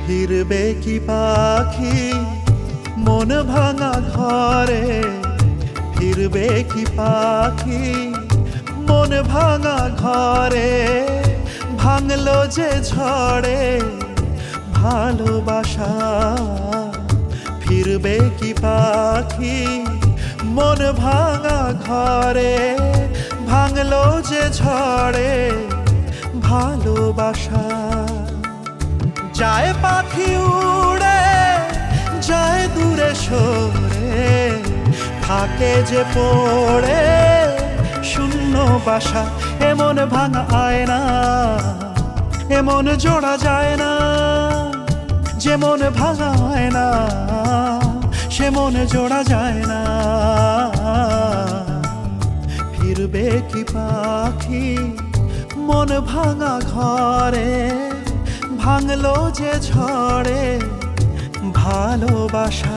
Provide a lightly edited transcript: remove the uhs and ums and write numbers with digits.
ফিরবে কি পাখি মন ভাঙা ঘরে, ফিরবে কি পাখি মন ভাঙা ঘরে, ভাঙলো যে ঝড়ে ভালোবাসা। ফিরবে কি পাখি মন ভাঙা ঘরে, ভাঙলো যে ঝড়ে ভালোবাসা। যায় পাখি উড়ে যায় দূরে সরে, থাকে যে পড়ে শূন্য বাসা। এমন ভাঙা আয়না এমন জোড়া যায় না, যেমন ভাঙা আয়না সে মন জোড়া যায় না। ফিরবে কি পাখি মন ভাঙা ঘরে, ভাঙলো যে ঝড়ে ভালোবাসা।